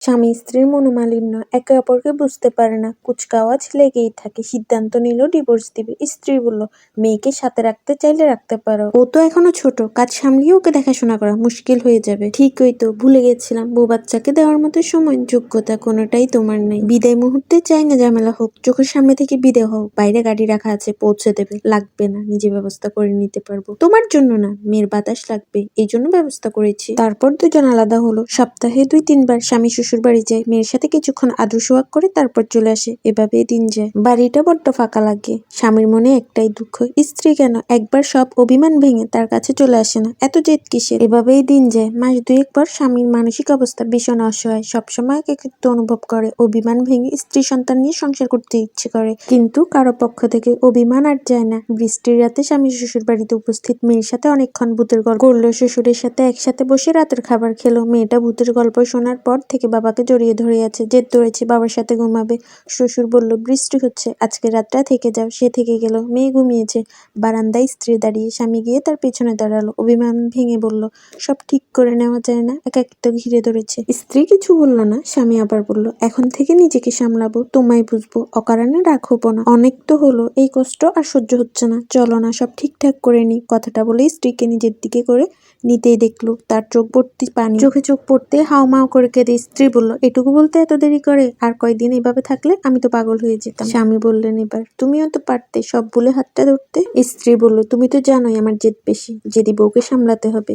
স্বামী স্ত্রীর মনোমালিন্য, একে অপরকে বুঝতে পারে না, কুচকাওয়াজ লেগেই থাকে। সিদ্ধান্ত নিল ডিভোর্স দিবে। স্ত্রী বলল, মেয়েকে সাথে রাখতে চাইলে রাখতে পারো, ও তো এখনো ছোট, কাজ সামলিয়ে ওকে দেখাশোনা করা মুশকিল হয়ে যাবে। ঠিকই তো, ভুলে গেছিলাম, বউ বাচ্চাকে দেওয়ার মতো সময় যোগ্যতা কোনোটাই তোমার নেই। বিদায় মুহূর্তে চাই না ঝামেলা হোক, চোখের সামনে থেকে বিদায় হোক। বাইরে গাড়ি রাখা আছে, পৌঁছে দেবে। লাগবে না, নিজে ব্যবস্থা করে নিতে পারবো। তোমার জন্য না, মেয়ের বাতাস লাগবে, এই জন্য ব্যবস্থা করেছি। তারপর দুজন আলাদা হলো। সপ্তাহে 2-3 বার স্বামী শ্বশুর বাড়ি যায়, মেয়ের সাথে কিছুক্ষণ আদর সোহাগ করে তারপর চলে আসে। এভাবেই দিন যায়। বাড়িটা বড্ড ফাঁকা লাগে। স্বামীর মনে একটাই দুঃখ, স্ত্রী কেন একবার সব অভিমান ভেঙে তার কাছে চলে আসে না, এত জেদ কিসের। এভাবেই দিন যায়। মাস 2 পর স্বামীর মানসিক অবস্থা ভীষণ অসহায়, সবসময় একাকিত্ব অনুভব করে। অভিমান ভেঙে স্ত্রী সন্তান নিয়ে সংসার করতে ইচ্ছে করে, কিন্তু কারো পক্ষ থেকে অভিমান আর যায় না। বৃষ্টির রাতে স্বামী শ্বশুর বাড়িতে উপস্থিত, মেয়ের সাথে অনেকক্ষণ ভূতের গল্প করলো। শ্বশুরের সাথে একসাথে বসে রাতের খাবার খেলো। মেয়েটা ভূতের গল্প শোনার পর থেকে বাবাকে জড়িয়ে ধরে আছে, জেদ ধরেছে বাবার সাথে ঘুমাবে। শ্বশুর বলল, বৃষ্টি হচ্ছে, আজকে রাতটা থেকে যাও। সে থেকে গেল। মেয়ে ঘুমিয়েছে। বারান্দায় স্ত্রী দাঁড়িয়ে, স্বামী গিয়ে তার পেছনে দাঁড়ালো। অভিমান ভেঙে বলল, সব ঠিক করে নেওয়া যায় না, একাকিত্ব ঘিরে ধরেছে। স্ত্রী কিছু বলল না। স্বামী আবার বলল, এখন থেকে নিজেকে সামলাবো, তোমায় বুঝবো, অকারণে রাগ হবো না। অনেক তো হলো, এই কষ্ট আর সহ্য হচ্ছে না, চলো না সব ঠিকঠাক করে নি। কথাটা বলেই স্ত্রীকে নিজের দিকে করে নিতেই দেখলো তার চোখ ভর্তি পানি। চোখে চোখ পড়তে হাউমাউ করে কেঁদে স্ত্রী বলল, এটুকু বলতে এত দেরি করে? আর কয়দিন এভাবে থাকলে আমি তো পাগল হয়ে যেতাম। স্বামী বললেন, এবার তুমিও তো পারতে সব ভুলে হাতটা ধরতে। স্ত্রী বলল, তুমি তো জানোই আমার জেদ বেশি, জেদি বউকে সামলাতে হবে।